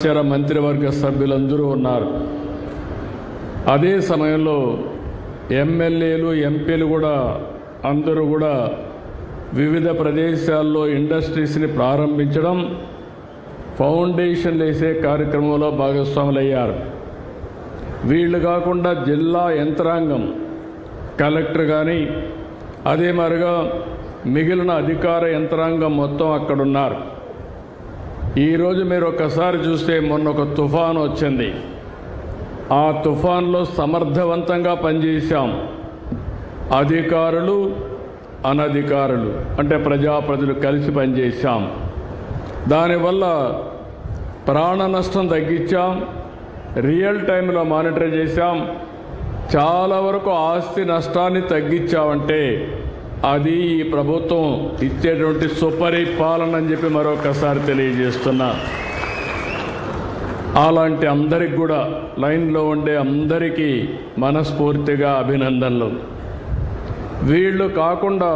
మంత్రివర్గ సభ్యులందరూ ఉన్నారు. అదే సమయంలో ఎమ్మెల్యేలు ఎంపీలు కూడా అందరూ కూడా వివిధ ప్రదేశాల్లో ఇండస్ట్రీస్ని ప్రారంభించడం, ఫౌండేషన్ వేసే కార్యక్రమంలో భాగస్వాములయ్యారు. వీళ్ళు కాకుండా జిల్లా యంత్రాంగం, కలెక్టర్ కానీ అదే మరిగా మిగిలిన అధికార యంత్రాంగం మొత్తం అక్కడున్నారు. ఈరోజు మీరు ఒక్కసారి చూస్తే మొన్న ఒక తుఫాను వచ్చింది. ఆ తుఫాన్లో సమర్థవంతంగా పనిచేశాం. అధికారులు అనధికారులు అంటే ప్రజలు కలిసి పనిచేశాం. దానివల్ల ప్రాణ నష్టం తగ్గించాం, రియల్ టైంలో మానిటర్ చేశాం, చాలా వరకు ఆస్తి నష్టాన్ని తగ్గించామంటే అది ఈ ప్రభుత్వం ఇచ్చేటువంటి సుపరిపాలన అని చెప్పి మరొకసారి తెలియజేస్తున్నా. అలాంటి అందరికి కూడా లైన్లో ఉండే అందరికీ మనస్ఫూర్తిగా అభినందనలు. వీళ్ళు కాకుండా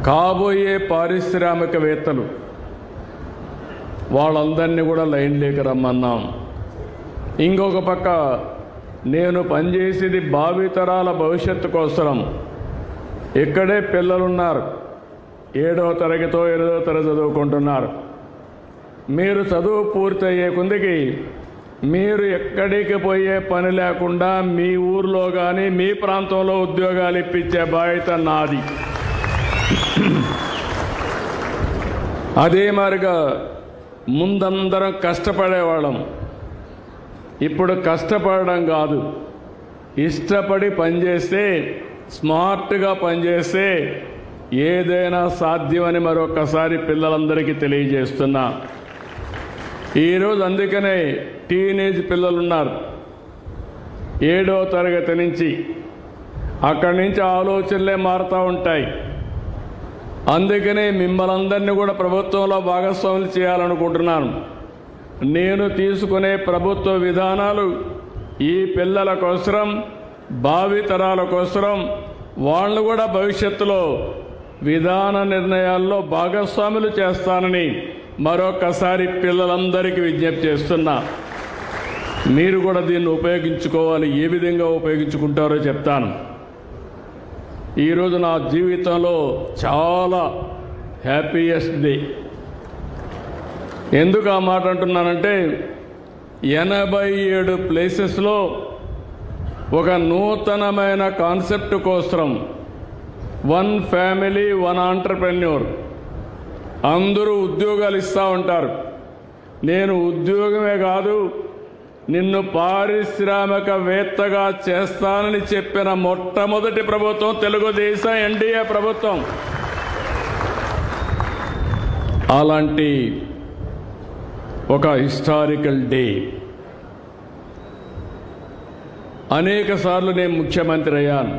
కాబోయే పారిశ్రామికవేత్తలు వాళ్ళందరినీ కూడా లైన్లోకి రమ్మన్నాం. ఇంకొక పక్క నేను పనిచేసేది భావితరాల భవిష్యత్తు కోసం. ఇక్కడే పిల్లలున్నారు, 7వ తరగతో 8వ తరగతి చదువుకుంటున్నారు. మీరు చదువు పూర్తయ్యే కొందికి మీరు ఎక్కడికి పోయే పని లేకుండా మీ ఊర్లో కానీ మీ ప్రాంతంలో ఉద్యోగాలు ఇప్పించే బాధ్యత నాది. అదే మాదిరిగా ముందందరం కష్టపడేవాళ్ళం. ఇప్పుడు కష్టపడడం కాదు, ఇష్టపడి పనిచేస్తే, స్మార్ట్గా పనిచేస్తే ఏదైనా సాధ్యమని మరొకసారి పిల్లలందరికీ తెలియజేస్తున్నా. ఈరోజు అందుకనే టీనేజ్ పిల్లలు ఉన్నారు, 7వ తరగతి నుంచి. అక్కడి నుంచి ఆలోచనలే మారుతూ ఉంటాయి. అందుకనే మిమ్మల్ని అందరినీ కూడా ప్రభుత్వంలో భాగస్వాములు చేయాలనుకుంటున్నాను. నేను తీసుకునే ప్రభుత్వ విధానాలు ఈ పిల్లల కోసం, భావితరాల కోసం, వాళ్ళు కూడా భవిష్యత్తులో విధాన నిర్ణయాల్లో భాగస్వాములు చేస్తానని మరొకసారి పిల్లలందరికీ విజ్ఞప్తి చేస్తున్నా. మీరు కూడా దీన్ని ఉపయోగించుకోవాలి. ఏ విధంగా ఉపయోగించుకుంటారో చెప్తాను. ఈరోజు నా జీవితంలో చాలా హ్యాపీయెస్ట్ డే. ఎందుకు ఆ మాట అంటున్నానంటే 87 ప్లేసెస్లో ఒక నూతనమైన కాన్సెప్ట్ కోసం, 1 ఫ్యామిలీ 1 ఆంటర్ప్రెన్యూర్, అందరూ ఉద్యోగాలు ఇస్తూ ఉంటారు. నేను ఉద్యోగమే కాదు, నిన్ను పారిశ్రామికవేత్తగా చేస్తానని చెప్పిన మొట్టమొదటి ప్రభుత్వం తెలుగుదేశం ఎన్డీఏ ప్రభుత్వం. అలాంటి ఒక హిస్టారికల్ డే. అనేక సార్లు నేను ముఖ్యమంత్రి అయ్యాను,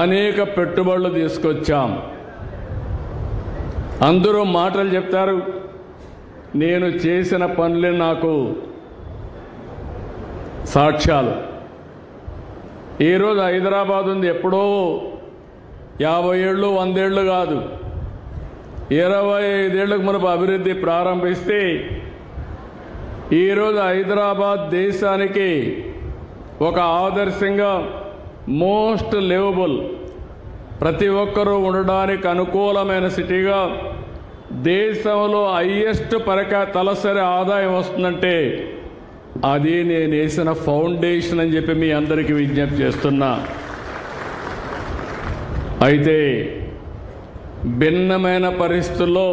అనేక పెట్టుబడులు తీసుకొచ్చాం. అందరూ మాటలు చెప్తారు, నేను చేసిన పనులే నాకు సాక్ష్యాలు. ఈరోజు హైదరాబాద్ ఉంది, ఎప్పుడో 50 ఏళ్ళు 100 ఏళ్ళు కాదు, 25 ఏళ్లకు మనకు అభివృద్ధి ప్రారంభిస్తే ఈరోజు హైదరాబాద్ దేశానికి ఒక ఆదర్శంగా, మోస్ట్ లివబుల్, ప్రతి ఒక్కరూ ఉండడానికి అనుకూలమైన సిటీగా, దేశంలో హైయెస్ట్ తలసరి ఆదాయం వస్తుందంటే అది నేను వేసిన ఫౌండేషన్ అని చెప్పి మీ అందరికీ విజ్ఞప్తి చేస్తున్నా. అయితే భిన్నమైన పరిస్థితుల్లో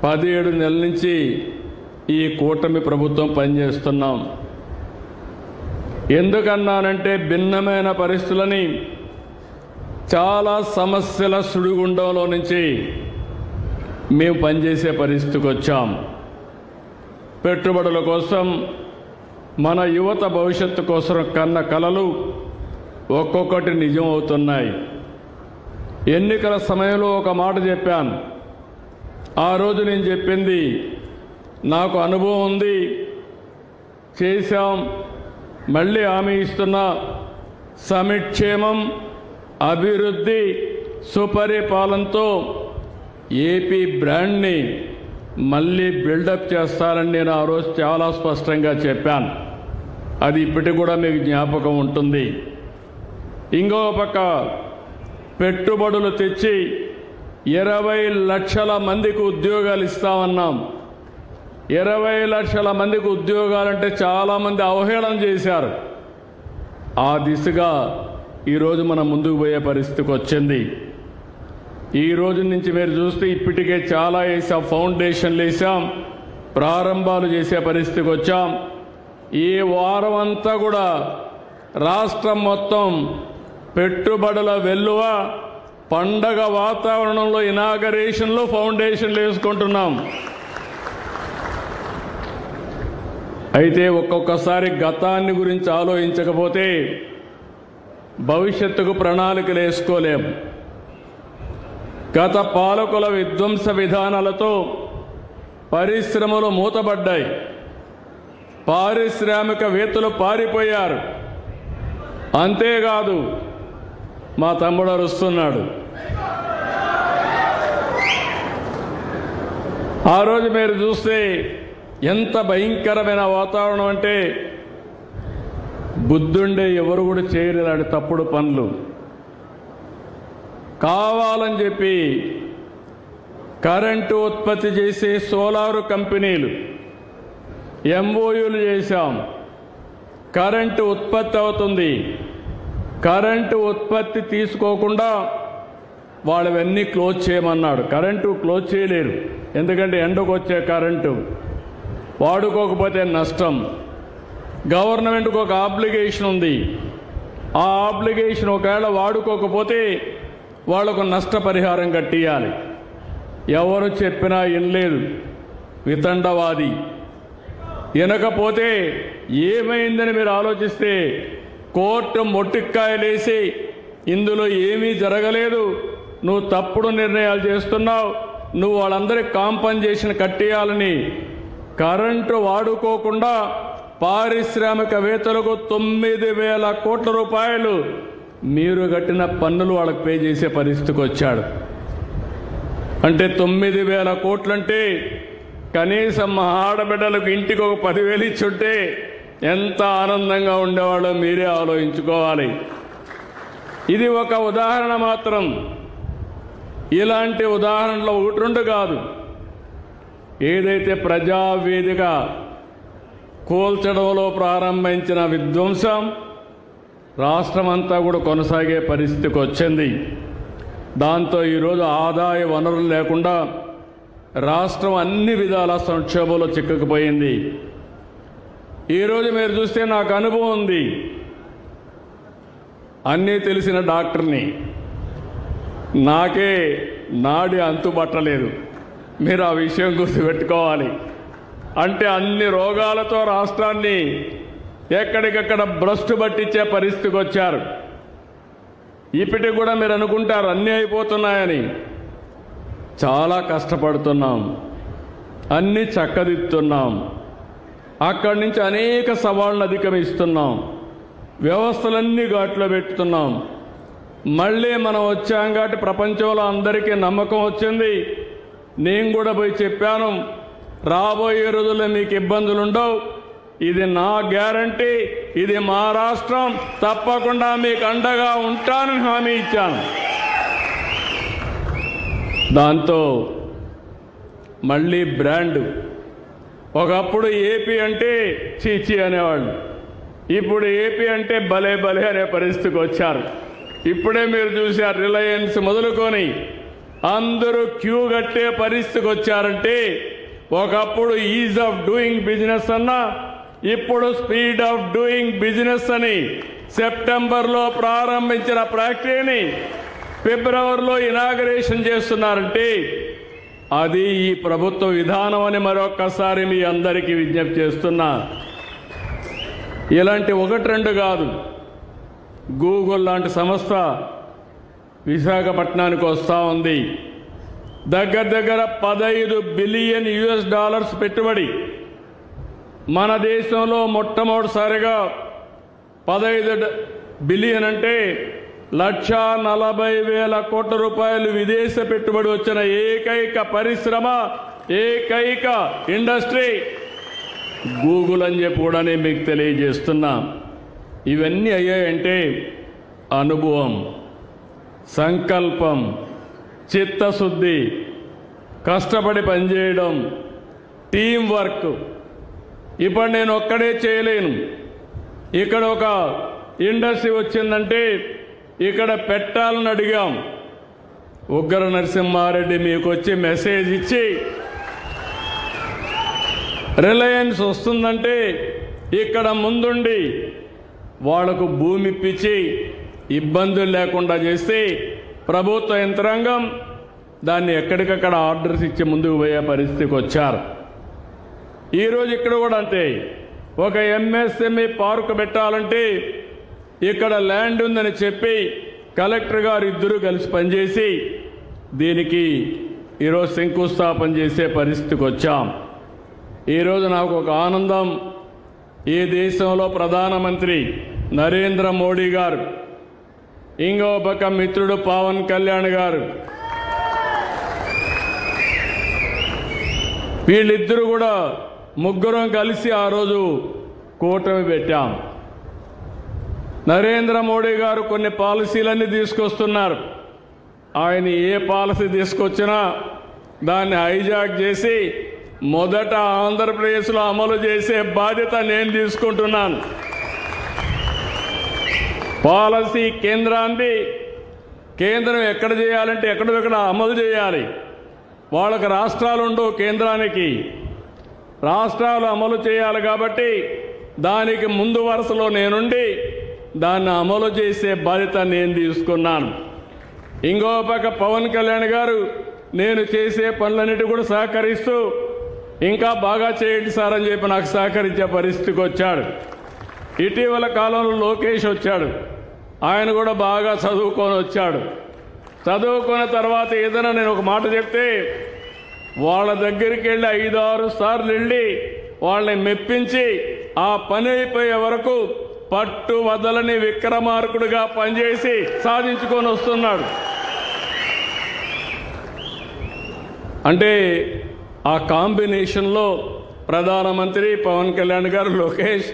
17 నెలల నుంచి ఈ కూటమి ప్రభుత్వం పనిచేస్తున్నాం. ఎందుకన్నానంటే భిన్నమైన పరిస్థితులని, చాలా సమస్యల సుడిగుండంలో నుంచి మేము పనిచేసే పరిస్థితికి వచ్చాం. పెట్టుబడుల కోసం, మన యువత భవిష్యత్తు కోసం కన్న కలలు ఒక్కొక్కటి నిజం అవుతున్నాయి. ఎన్నికల సమయంలో ఒక మాట చెప్పాను. ఆ రోజు నేను చెప్పింది, నాకు అనుభవం ఉంది, చేశాం, మళ్ళీ హామీ ఇస్తున్నా, సమిక్షేమం, అభివృద్ధి, సుపరిపాలనతో ఏపీ బ్రాండ్ని మళ్ళీ బిల్డప్ చేస్తారని నేను ఆ రోజు చాలా స్పష్టంగా చెప్పాను. అది ఇప్పటికి కూడా మీకు జ్ఞాపకం ఉంటుంది. ఇంకో పక్క పెట్టుబడులు తెచ్చి 20 లక్షల మందికి ఉద్యోగాలు ఇస్తామన్నాం. 20 లక్షల మందికి ఉద్యోగాలంటే చాలామంది అవహేళన చేశారు. ఆ దిశగా ఈరోజు మనం ముందుకు పోయే పరిస్థితికి వచ్చింది. ఈ రోజు నుంచి మీరు చూస్తే ఇప్పటికే చాలా వేసాం, ఫౌండేషన్లు వేసాం, ప్రారంభాలు చేసే పరిస్థితికి వచ్చాం. ఈ వారం అంతా కూడా రాష్ట్రం మొత్తం పెట్టుబడుల వెల్లువ, పండగ వాతావరణంలో ఇనాగరేషన్లు, ఫౌండేషన్లు వేసుకుంటున్నాం. అయితే ఒక్కొక్కసారి గతాన్ని గురించి ఆలోచించకపోతే భవిష్యత్తుకు ప్రణాళికలు వేసుకోలేం. గత పాలకుల విధ్వంస విధానాలతో పరిశ్రమలు మూతబడ్డాయి, పారిశ్రామికవేత్తలు పారిపోయారు. అంతేకాదు, మా తమ్ముడు అరుస్తున్నాడు. ఆ రోజు మీరు చూస్తే ఎంత భయంకరమైన వాతావరణం అంటే బుద్ధుండే ఎవరు కూడా చేయరు ఇలాంటి తప్పుడు పనులు. కావాలని చెప్పి కరెంటు ఉత్పత్తి చేసే సోలారు కంపెనీలు ఎంఓయూలు చేశాం. కరెంటు ఉత్పత్తి అవుతుంది. కరెంటు ఉత్పత్తి తీసుకోకుండా వాళ్ళవన్నీ క్లోజ్ చేయమన్నాడు. కరెంటు క్లోజ్ చేయలేరు, ఎందుకంటే ఎండకు వచ్చే కరెంటు వాడుకోకపోతే నష్టం. గవర్నమెంట్కి ఒక ఆబ్లిగేషన్ ఉంది. ఆ ఆబ్లిగేషన్ ఒకవేళ వాడుకోకపోతే వాళ్లకు నష్టపరిహారం కట్టియాలి. ఎవరు చెప్పినా వినలేదు, వితండవాది. వినకపోతే ఏమైందని మీరు ఆలోచిస్తే కోర్టు మొట్టికాయలేసి ఇందులో ఏమీ జరగలేదు, నువ్వు తప్పుడు నిర్ణయాలు చేస్తున్నావు, నువ్వు వాళ్ళందరికీ కాంపన్సేషన్ కట్టేయాలని కరెంటు వాడుకోకుండా పారిశ్రామికవేత్తలకు 9,000 కోట్ల రూపాయలు మీరు కట్టిన పన్నులు వాళ్ళకి పే చేసే పరిస్థితికి వచ్చాడు. అంటే 9,000 కోట్లంటే కనీసం మా ఆడబిడ్డలకు ఇంటికి ఒక 10,000 ఇచ్చుంటే ఎంత ఆనందంగా ఉండేవాళ్ళో మీరే ఆలోచించుకోవాలి. ఇది ఒక ఉదాహరణ మాత్రం. ఇలాంటి ఉదాహరణలు 1-2 కాదు. ఏదైతే ప్రజావేదిక కూల్చడంలో ప్రారంభించిన విధ్వంసం రాష్ట్రమంతా కూడా కొనసాగే పరిస్థితికి వచ్చింది. దాంతో ఈరోజు ఆదాయ వనరులు లేకుండా రాష్ట్రం అన్ని విధాల సంక్షోభంలో చిక్కుకుపోయింది. ఈరోజు మీరు చూస్తే నాకు అనుభవం ఉంది. అన్నీ తెలిసిన డాక్టర్ని, నాకే నాడి అంతుబట్టలేదు. మీరు ఆ విషయం గుర్తుపెట్టుకోవాలి. అంటే అన్ని రోగాలతో రాష్ట్రాన్ని ఎక్కడికక్కడ భ్రష్టు పట్టించే పరిస్థితికి వచ్చారు. ఇప్పటికి కూడా మీరు అనుకుంటారు అన్నీ అయిపోతున్నాయని. చాలా కష్టపడుతున్నాం, అన్నీ చక్కదిద్దుతున్నాం, అక్కడి నుంచి అనేక సవాళ్ళను అధిగమిస్తున్నాం, వ్యవస్థలన్నీ ఘాట్లో పెట్టుతున్నాం. మళ్ళీ మనం వచ్చాం కాబట్టి ప్రపంచంలో అందరికీ నమ్మకం వచ్చింది. నేను కూడా పోయి చెప్పాను, రాబోయే రోజుల్లో మీకు ఇబ్బందులు ఉండవు, ఇది నా గ్యారంటీ, ఇది మా రాష్ట్రం, తప్పకుండా మీకు అండగా ఉంటానని హామీ ఇచ్చాను. దాంతో మళ్ళీ బ్రాండ్. ఒకప్పుడు ఏపీ అంటే చీచీ అనేవాళ్ళు, ఇప్పుడు ఏపీ అంటే భలే భలే అనే పరిస్థితికి వచ్చారు. ఇప్పుడే మీరు చూశారు, రిలయన్స్ మొదలుకొని అందరూ క్యూ కట్టే పరిస్థితికి వచ్చారంటే ఒకప్పుడు ఈజ్ ఆఫ్ డూయింగ్ బిజినెస్ అన్నా ఇప్పుడు స్పీడ్ ఆఫ్ డూయింగ్ బిజినెస్ అని సెప్టెంబర్లో ప్రారంభించిన ఫ్యాక్టరీని ఫిబ్రవరిలో ఇనాగరేషన్ చేస్తున్నారంటే అది ఈ ప్రభుత్వ విధానం అని మరొక్కసారి మీ అందరికీ విజ్ఞప్తి చేస్తున్నా. ఇలాంటి 1-2 కాదు. గూగుల్ లాంటి సంస్థ విశాఖపట్నానికి వస్తూ ఉంది. దగ్గర 15 బిలియన్ US$ పెట్టుబడి. మన దేశంలో మొట్టమొదటిసారిగా 15 బిలియన్ అంటే 1,40,000 కోట్ల రూపాయలు విదేశ పెట్టుబడి వచ్చిన ఏకైక పరిశ్రమ, ఏకైక ఇండస్ట్రీ గూగుల్ అని చెప్పి కూడా నేను మీకు తెలియజేస్తున్నా. ఇవన్నీ అయ్యాయంటే అనుభవం, సంకల్పం, చిత్తశుద్ధి, కష్టపడి పనిచేయడం, టీం వర్క్. ఇప్పుడు నేను ఒక్కడే చేయలేను. ఇక్కడ ఒక ఇండస్ట్రీ వచ్చిందంటే ఇక్కడ పెట్టాలని అడిగాం. ఉగ్ర నరసింహారెడ్డి మీకు వచ్చి మెసేజ్ ఇచ్చి రిలయన్స్ వస్తుందంటే ఇక్కడ ముందుండి వాళ్లకు భూమి ఇప్పించి ఇబ్బందులు లేకుండా చేస్తే ప్రభుత్వ యంత్రాంగం దాన్ని ఎక్కడికక్కడ ఆర్డర్స్ ఇచ్చి ముందుకు పోయే పరిస్థితికి వచ్చారు. ఈరోజు ఇక్కడ కూడా అంతే. ఒక ఎంఎస్ఎంఈ పార్క్ పెట్టాలంటే ఇక్కడ ల్యాండ్ ఉందని చెప్పి కలెక్టర్ గారు ఇద్దరు కలిసి పనిచేసి దీనికి ఈరోజు శంకుస్థాపన చేసే పరిస్థితికి వచ్చాం. ఈరోజు నాకు ఒక ఆనందం, ఈ దేశంలో ప్రధానమంత్రి నరేంద్ర మోడీ గారు, ఇంకో పక్క మిత్రుడు పవన్ కళ్యాణ్ గారు, వీళ్ళిద్దరూ కూడా ముగ్గురం కలిసి ఆ రోజు కూటమి పెట్టాం. నరేంద్ర మోడీ గారు కొన్ని పాలసీలన్నీ తీసుకొస్తున్నారు. ఆయన ఏ పాలసీ తీసుకొచ్చినా దాన్ని హైజాక్ చేసి మొదట ఆంధ్రప్రదేశ్లో అమలు చేసే బాధ్యత నేను తీసుకుంటున్నాను. పాలసీ కేంద్రాన్ని, కేంద్రం ఎక్కడ చేయాలంటే ఎక్కడెక్కడ అమలు చేయాలి. వాళ్ళకి రాష్ట్రాలు ఉండవు, కేంద్రానికి రాష్ట్రాలు అమలు చేయాలి. కాబట్టి దానికి ముందు వరుసలో నేనుండి దాన్ని అమలు చేసే బాధ్యత నేను తీసుకున్నాను. ఇంకో పక్క పవన్ కళ్యాణ్ గారు నేను చేసే పనులన్నిటి కూడా సహకరిస్తూ ఇంకా బాగా చేయండి సార్ అని చెప్పి నాకు సహకరించే పరిస్థితికి వచ్చాడు. ఇటీవల కాలంలో లోకేష్ వచ్చాడు. ఆయన కూడా బాగా చదువుకొని వచ్చాడు. చదువుకున్న తర్వాత ఏదైనా నేను ఒక మాట చెప్తే వాళ్ళ దగ్గరికి వెళ్ళి 5-6 సార్లు వెళ్ళి వాళ్ళని మెప్పించి ఆ పని అయిపోయే వరకు పట్టు వదలని విక్రమార్కుడిగా పనిచేసి సాధించుకొని వస్తున్నాడు. అంటే ఆ కాంబినేషన్లో ప్రధానమంత్రి పవన్ కళ్యాణ్ గారు, లోకేష్,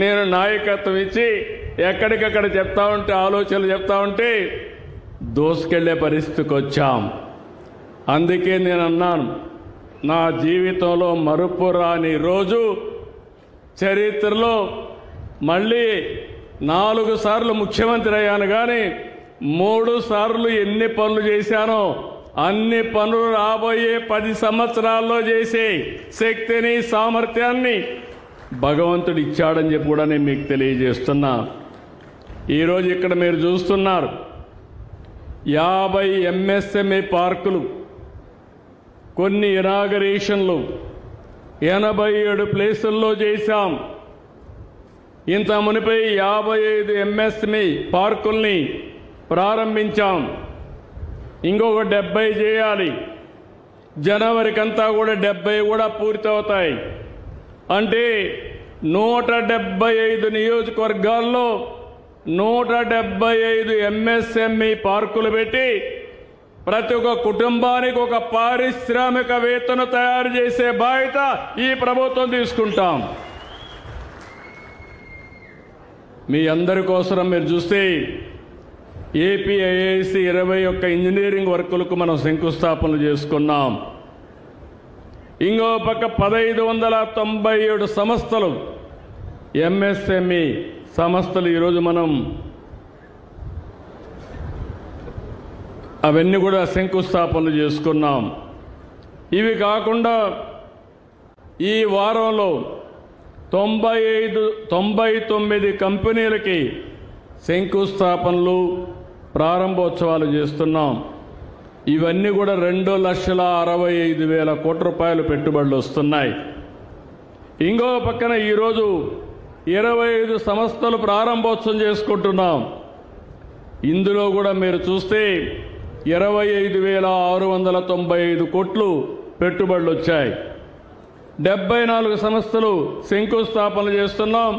నేను నాయకత్వం ఇచ్చి ఎక్కడికక్కడ చెప్తా ఉంటే, ఆలోచనలు చెప్తా ఉంటే దోసుకెళ్లే పరిస్థితికి వచ్చాం. అందుకే నేను అన్నాను, నా జీవితంలో మరుపురాని రోజు చరిత్రలో మళ్ళీ 4 సార్లు ముఖ్యమంత్రి అయ్యాను, కానీ 3 సార్లు ఎన్ని పనులు చేశానో అన్ని పనులు రాబోయే 10 సంవత్సరాల్లో చేసే శక్తిని, సామర్థ్యాన్ని భగవంతుడు ఇచ్చాడని చెప్పి కూడా నేను మీకు తెలియజేస్తున్నా. ఈరోజు ఇక్కడ మీరు చూస్తున్నారు 50 ఎంఎస్ఎంఈ పార్కులు, కొన్ని ఇనాగరేషన్లు 87 ప్లేసుల్లో చేశాం. ఇంత మునిపై 55 ఎంఎస్ఎంఈ పార్కుల్ని ప్రారంభించాం. ఇంకొక 70 చేయాలి. జనవరికంతా కూడా 70 కూడా పూర్తవుతాయి. అంటే 175 నియోజకవర్గాల్లో 175 ఎంఎస్ఎంఈ పార్కులు పెట్టి ప్రతి ఒక్క కుటుంబానికి ఒక పారిశ్రామికవేత్తను తయారు చేసే బాధ్యత ఈ ప్రభుత్వం తీసుకుంటాం. మీ అందరి కోసం మీరు చూస్తే ఏపీఐఐసి 21 ఇంజనీరింగ్ వర్కులకు మనం శంకుస్థాపనలు చేసుకున్నాం. ఇంకో పక్క 1597 సంస్థలు, ఎంఎస్ఎంఈ సంస్థలు ఈరోజు మనం అవన్నీ కూడా శంకుస్థాపనలు చేసుకున్నాం. ఇవి కాకుండా ఈ వారంలో 99 కంపెనీలకి శంకుస్థాపనలు, ప్రారంభోత్సవాలు చేస్తున్నాం. ఇవన్నీ కూడా 2,65,000 కోట్ల రూపాయలు పెట్టుబడులు వస్తున్నాయి. ఇంకో పక్కన ఈరోజు 25 సంస్థలు ప్రారంభోత్సవం చేసుకుంటున్నాం. ఇందులో కూడా మీరు చూస్తే 25,695 కోట్లు పెట్టుబడులు వచ్చాయి. 74 సంస్థలు శంకుస్థాపనలు చేస్తున్నాం.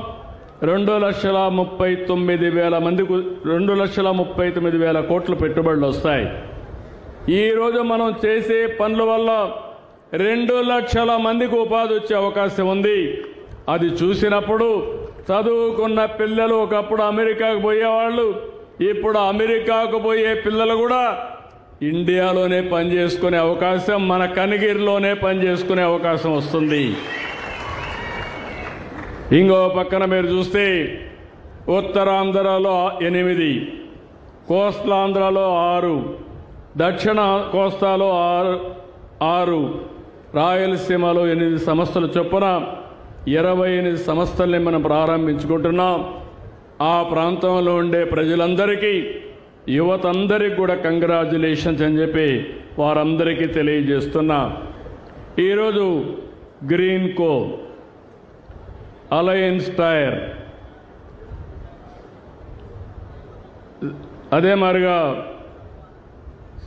2,39,000 మందికి 2,39,000 కోట్ల పెట్టుబడులు వస్తాయి. ఈరోజు మనం చేసే పనుల వల్ల 2 లక్షల మందికి ఉపాధి వచ్చే అవకాశం ఉంది. అది చూసినప్పుడు చదువుకున్న పిల్లలు ఒకప్పుడు అమెరికాకు పోయేవాళ్ళు, ఇప్పుడు అమెరికాకు పోయే పిల్లలు కూడా ఇండియాలోనే పనిచేసుకునే అవకాశం, మన కనిగిరిలోనే పనిచేసుకునే అవకాశం వస్తుంది. ఇంకో పక్కన మీరు చూస్తే ఉత్తరాంధ్రలో 8, కోస్తాంధ్రలో 6, దక్షిణ కోస్తాలో 6, రాయలసీమలో 8 సంస్థలు చొప్పున 28 సంస్థల్ని మనం ప్రారంభించుకుంటున్నాం. ఆ ప్రాంతంలో ఉండే ప్రజలందరికీ, యువతందరికీ కూడా కంగ్రాచ్యులేషన్స్ అని చెప్పి వారందరికీ తెలియజేస్తున్నా. ఈరోజు గ్రీన్ కో, అలయన్స్ టైర్, అదే మరిగా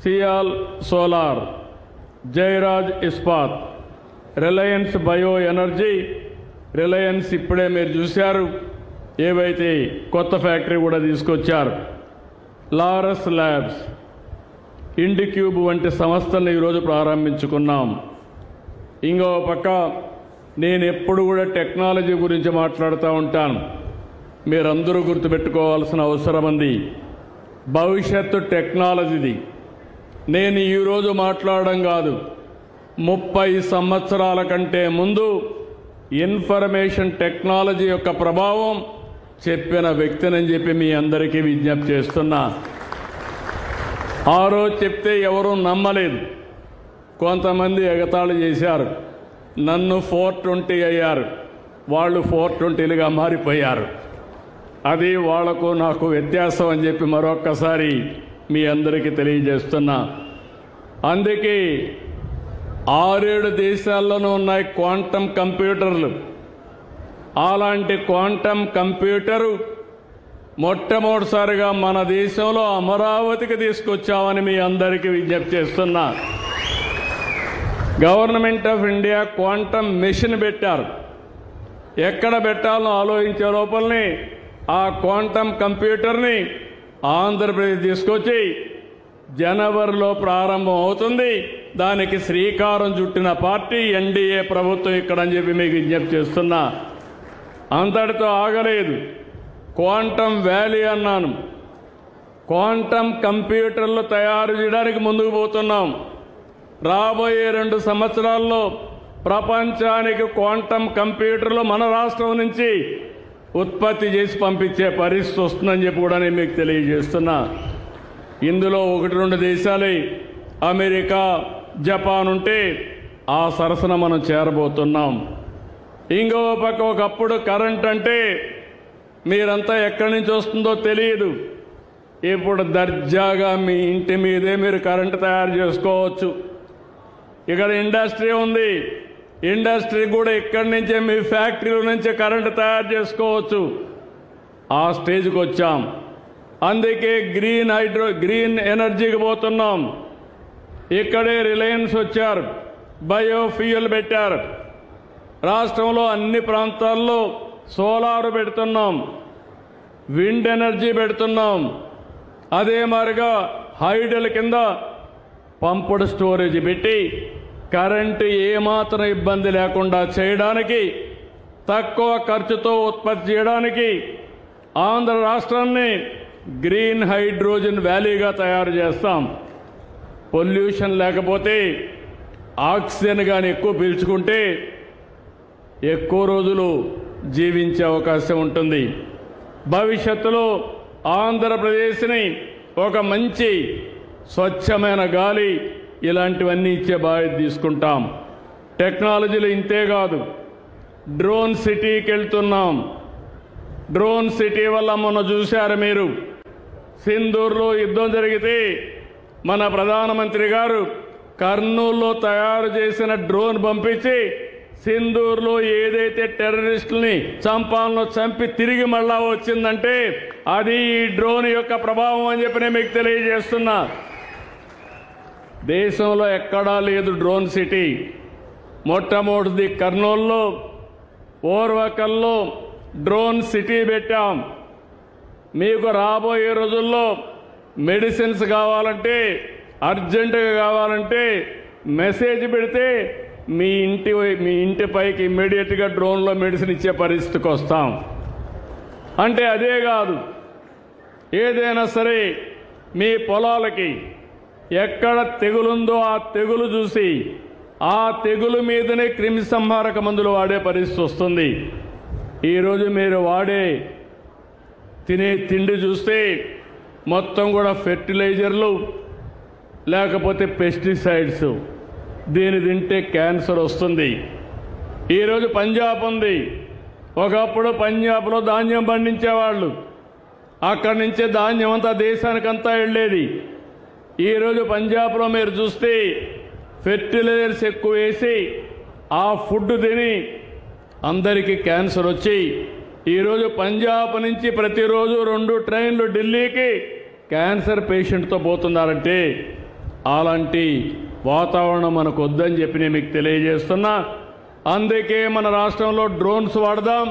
Sial solar, Jayaraj Ispat, Reliance bio energy, Reliance ఇప్పుడే మీరు చూశారు ఏవైతే కొత్త ఫ్యాక్టరీ కూడా తీసుకొచ్చారు, లారస్ ల్యాబ్స్, ఇండిక్యూబ్ వంటి సంస్థలను ఈరోజు ప్రారంభించుకున్నాం. ఇంకో పక్క నేను ఎప్పుడు కూడా టెక్నాలజీ గురించి మాట్లాడుతూ ఉంటాను. మీరందరూ గుర్తుపెట్టుకోవాల్సిన అవసరం ఉంది. భవిష్యత్తు టెక్నాలజీది. నేను ఈరోజు మాట్లాడడం కాదు, 30 సంవత్సరాల కంటే ముందు ఇన్ఫర్మేషన్ టెక్నాలజీ యొక్క ప్రభావం చెప్పిన వ్యక్తినని చెప్పి మీ అందరికీ విజ్ఞప్తి చేస్తున్నా. ఆ రోజు చెప్తే ఎవరూ నమ్మలేదు. కొంతమంది ఎగతాళి చేశారు. నన్ను 420 అయ్యారు, వాళ్ళు 420లుగా మారిపోయారు. అది వాళ్లకు నాకు వ్యత్యాసం అని చెప్పి మరొక్కసారి మీ అందరికీ తెలియజేస్తున్నా. అందుకే 6-7 దేశాల్లోనూ ఉన్నాయి క్వాంటమ్ కంప్యూటర్లు. అలాంటి క్వాంటమ్ కంప్యూటరు మొట్టమొదటిసారిగా మన దేశంలో అమరావతికి తీసుకొచ్చామని మీ అందరికీ విజ్ఞప్తి చేస్తున్నా. Government of India quantum machine పెట్టారు. ఎక్కడ పెట్టాలో ఆలోచించే లోపలనే ఆ క్వాంటమ్ కంప్యూటర్ని ఆంధ్రప్రదేశ్ తీసుకొచ్చి జనవరిలో ప్రారంభం అవుతుంది. దానికి శ్రీకారం చుట్టిన పార్టీ ఎన్డీఏ ప్రభుత్వం ఇక్కడ అని చెప్పి మీకు విజ్ఞప్తి చేస్తున్నా. అంతటితో ఆగలేదు. క్వాంటమ్ వ్యాలీ అన్నాను. క్వాంటమ్ కంప్యూటర్లు తయారు చేయడానికి ముందుకు పోతున్నాం. రాబోయే 2 సంవత్సరాల్లో ప్రపంచానికి క్వాంటమ్ కంప్యూటర్లు మన రాష్ట్రం నుంచి ఉత్పత్తి చేసి పంపించే పరిస్థితి వస్తుందని చెప్పి కూడా నేను మీకు తెలియజేస్తున్నా. ఇందులో 1-2 దేశాలే అమెరికా, జపాన్ ఉంటే ఆ సరసన మనం చేరబోతున్నాం. ఇంకో పక్క ఒకప్పుడు కరెంట్ అంటే మీరంతా ఎక్కడి నుంచి వస్తుందో తెలియదు. ఇప్పుడు దర్జాగా మీ ఇంటి మీదే మీరు కరెంటు తయారు చేసుకోవచ్చు. ఇక్కడ ఇండస్ట్రీ ఉంది. ఇండస్ట్రీ కూడా ఇక్కడి నుంచే మీ ఫ్యాక్టరీల నుంచే కరెంటు తయారు చేసుకోవచ్చు. ఆ స్టేజ్కి వచ్చాం. అందుకే గ్రీన్ ఎనర్జీకి పోతున్నాం. ఇక్కడే రిలయన్స్ వచ్చారు, బయోఫ్యూయల్ పెట్టారు. రాష్ట్రంలో అన్ని ప్రాంతాల్లో సోలార్ పెడుతున్నాం, విండ్ ఎనర్జీ పెడుతున్నాం. అదే మాదిరిగా హైడల్ కింద పంప్డ్ స్టోరేజ్ పెట్టి కరెంటు ఏమాత్రం ఇబ్బంది లేకుండా చేయడానికి, తక్కువ ఖర్చుతో ఉత్పత్తి చేయడానికి ఆంధ్ర రాష్ట్రాన్ని గ్రీన్ హైడ్రోజన్ వ్యాలీగా తయారు చేస్తాం. పొల్యూషన్ లేకపోతే ఆక్సిజన్ కానీ ఎక్కువ పీల్చుకుంటే ఎక్కువ రోజులు జీవించే అవకాశం ఉంటుంది. భవిష్యత్తులో ఆంధ్రప్రదేశ్ని ఒక మంచి స్వచ్ఛమైన గాలి ఇలాంటివన్నీ ఇచ్చే బాధ్యత తీసుకుంటాం. టెక్నాలజీలు ఇంతే కాదు, డ్రోన్ సిటీకి వెళ్తున్నాం. డ్రోన్ సిటీ వల్ల మొన్న చూశారు మీరు, సింధూర్లో యుద్ధం జరిగితే మన ప్రధానమంత్రి గారు కర్నూలులో తయారు చేసిన డ్రోన్ పంపించి సింధూర్లో ఏదైతే టెర్రరిస్టుల్ని చంపాలనో చంపి తిరిగి మళ్ళా వచ్చిందంటే అది ఈ డ్రోన్ యొక్క ప్రభావం అని చెప్పి నేను మీకు తెలియజేస్తున్నా. దేశంలో ఎక్కడా లేదు డ్రోన్ సిటీ. మొట్టమొదటిది కర్నూలులో, ఓర్వకల్లో, డ్రోన్ సిటీ పెట్టాం. మీకు రాబోయే రోజుల్లో మెడిసిన్స్ కావాలంటే, అర్జెంటుగా కావాలంటే మెసేజ్ పెడితే మీ ఇంటిపైకి ఇమ్మీడియట్గా డ్రోన్లో మెడిసిన్ ఇచ్చే పరిస్థితికి వస్తాం. అంటే అదే కాదు, ఏదైనా సరే మీ పొలాలకి ఎక్కడ తెగులుందో ఆ తెగులు చూసి ఆ తెగులు మీదనే క్రిమి సంహారక మందులు వాడే పరిస్థితి వస్తుంది. ఈరోజు మీరు తినే తిండి చూస్తే మొత్తం కూడా ఫెర్టిలైజర్లు లేకపోతే పెస్టిసైడ్స్. దీని తింటే క్యాన్సర్ వస్తుంది. ఈరోజు పంజాబ్ ఉంది. ఒకప్పుడు పంజాబ్లో ధాన్యం పండించేవాళ్ళు, అక్కడి నుంచే ధాన్యం అంతా దేశానికంతా వెళ్ళేది. ఈరోజు పంజాబ్లో మీరు చూస్తే ఫెర్టిలైజర్స్ ఎక్కువ వేసి ఆ ఫుడ్ తిని అందరికీ క్యాన్సర్ వచ్చి ఈరోజు పంజాబ్ నుంచి ప్రతిరోజు 2 ట్రైన్లు ఢిల్లీకి క్యాన్సర్ పేషెంట్తో పోతున్నారంటే అలాంటి వాతావరణం మనకు వద్దని చెప్పి నేను మీకు తెలియజేస్తున్నా. అందుకే మన రాష్ట్రంలో డ్రోన్స్ వాడదాం.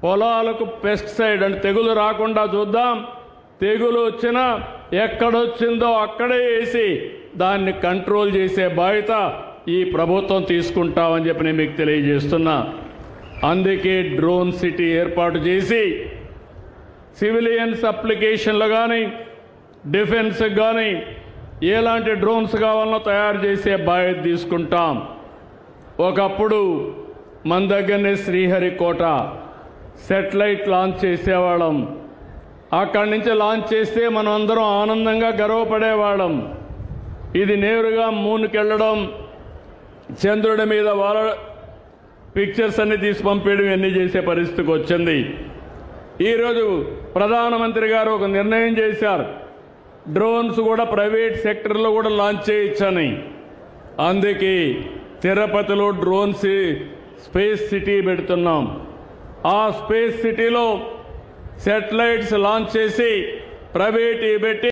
పొలాలకు పెస్టిసైడ్ అంటే తెగులు రాకుండా చూద్దాం. తెగులు వచ్చినా ఎక్కడొచ్చిందో అక్కడే వేసి దాన్ని కంట్రోల్ చేసే బాధ్యత ఈ ప్రభుత్వం తీసుకుంటామని చెప్పి నేను మీకు తెలియజేస్తున్నా. అందుకే డ్రోన్ సిటీ ఏర్పాటు చేసి సివిలియన్స్ అప్లికేషన్లు కానీ డిఫెన్స్కి కానీ ఎలాంటి డ్రోన్స్ కావాలనో తయారు చేసే బాధ్యత తీసుకుంటాం. ఒకప్పుడు మన దగ్గరనే శ్రీహరికోట సెటిలైట్ లాంచ్ చేసేవాళ్ళం. అక్కడి నుంచి లాంచ్ చేస్తే మనం అందరం ఆనందంగా గర్వపడేవాళ్ళం. ఇది నేరుగా మూన్కి వెళ్ళడం, చంద్రుడి మీద వాళ్ళ పిక్చర్స్ అన్ని తీసి పంపేయడం ఇవన్నీ చేసే పరిస్థితికి వచ్చింది. ఈరోజు ప్రధానమంత్రి గారు ఒక నిర్ణయం చేశారు, డ్రోన్స్ కూడా ప్రైవేట్ సెక్టర్లో కూడా లాంచ్ చేయొచ్చని. అందుకే తిరుపతిలో డ్రోన్ స్పేస్ సిటీ పెడుతున్నాం. ఆ స్పేస్ సిటీలో శాటిలైట్స్ లాంచ్ చేసి ప్రైవేట్ పెట్టి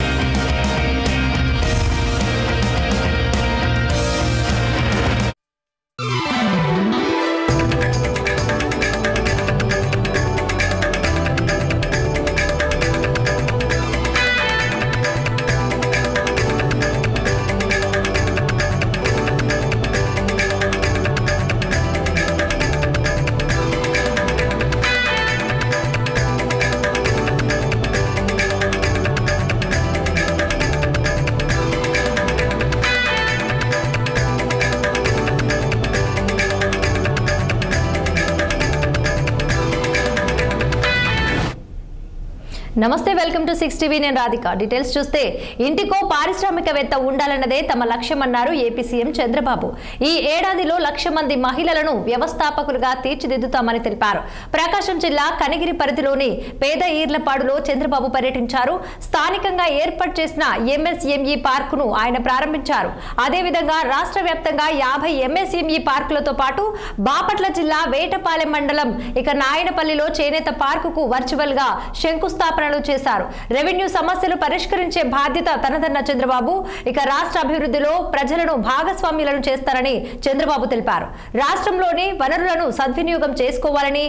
నమస్తే, వెల్కమ్ టు 6 టీవీ. నేను రాధిక. డీటెయిల్స్ చూస్తే ఇంటికో పారిశ్రామికవేత్త ఉండాలన్నదే తమ లక్ష్యమన్నారు ఏపీ సీఎం చంద్రబాబు. ఈ ఏడాదిలో 1,00,000 మంది మహిళలను వ్యవస్థాపకులుగా తీర్చిదిద్దుతామని తెలిపారు. ప్రకాశం జిల్లా కనిగిరి పరిధిలోని పేద ఈర్లపాడులో చంద్రబాబు పర్యటించారు. స్థానికంగా ఏర్పాటు చేసిన ఎంఎస్ఎంఈ పార్కును ఆయన ప్రారంభించారు. అదేవిధంగా రాష్ట్ర వ్యాప్తంగా 50 ఎంఎస్ఎంఈ పార్కులతో పాటు బాపట్ల జిల్లా వేటపాలెం మండలం నాయనపల్లిలో చేనేత పార్కుకు వర్చువల్ గా శంకుస్థాపన చేశారు. రెవెన్యూ సమస్యలు పరిష్కరించే బాధ్యత తనదన్న చంద్రబాబు రాష్ట్ర అభివృద్ధిలో ప్రజలను భాగస్వామ్యులను చేస్తారని చంద్రబాబు తెలిపారు. రాష్ట్రంలోని వనరులను సద్వినియోగం చేసుకోవాలని,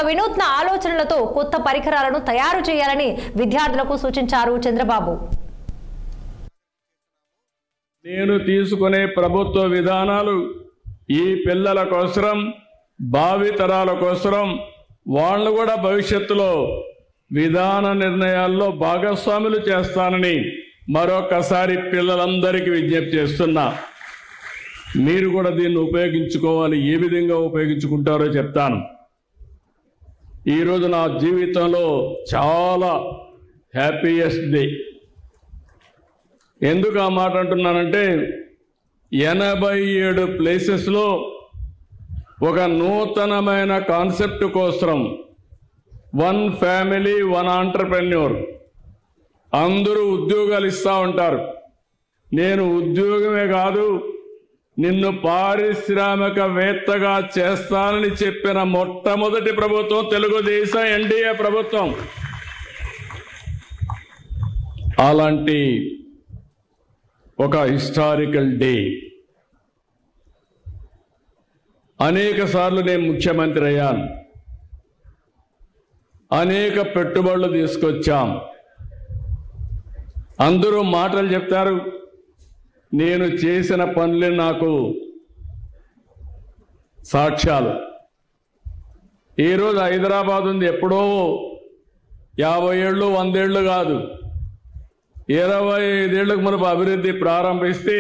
వినూత్న ఆలోచనలతో కొత్త పరికరాలను తయారు చేయాలని విద్యార్థులకు సూచించారు చంద్రబాబు. నేను తీసుకునే ప్రభుత్వ విధానాలు ఈ పిల్లల కోసం, భావితరాల కోసం, వాళ్ళు కూడా భవిష్యత్తులో విధాన నిర్ణయాల్లో భాగస్వాములు చేస్తానని మరొకసారి పిల్లలందరికీ విజ్ఞప్తి చేస్తున్నా. మీరు కూడా దీన్ని ఉపయోగించుకోవాలి. ఏ విధంగా ఉపయోగించుకుంటారో చెప్తాను. ఈరోజు నా జీవితంలో చాలా హ్యాపీయెస్ట్ డే. ఎందుకు ఆ మాట అంటున్నానంటే 87 ప్లేసెస్లో ఒక నూతనమైన కాన్సెప్ట్ కోసం 1 ఫ్యామిలీ 1 ఆంటర్ప్రెన్యూర్ అందరూ ఉద్యోగాలు ఇస్తూ ఉంటారు. నేను ఉద్యోగమే కాదు, నిన్ను పారిశ్రామికవేత్తగా చేస్తానని చెప్పిన మొట్టమొదటి ప్రభుత్వం తెలుగుదేశం ఎన్డీఏ ప్రభుత్వం. అలాంటి ఒక హిస్టారికల్ డే. అనేక సార్లు నేను ముఖ్యమంత్రి అయ్యాను. అనేక పెట్టుబడులు తీసుకొచ్చాం. అందరూ మాటలు చెప్తారు, నేను చేసిన పనులే నాకు సాక్ష్యాలు. ఈరోజు హైదరాబాద్ ఉంది, ఎప్పుడో 50 ఏళ్ళు 100 ఏళ్ళు కాదు, 25 ఏళ్లకు మనకు అభివృద్ధి ప్రారంభిస్తే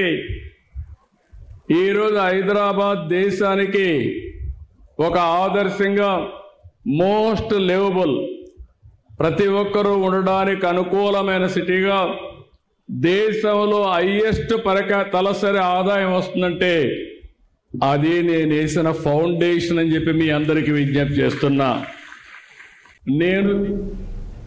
ఈరోజు హైదరాబాద్ దేశానికి ఒక ఆదర్శంగా మోస్ట్ లివబుల్, ప్రతి ఒక్కరూ ఉండడానికి అనుకూలమైన సిటీగా, దేశంలో హైయెస్ట్ తలసరి ఆదాయం వస్తుందంటే అది నేను వేసిన ఫౌండేషన్ అని చెప్పి మీ అందరికీ విజ్ఞప్తి చేస్తున్నా. నేను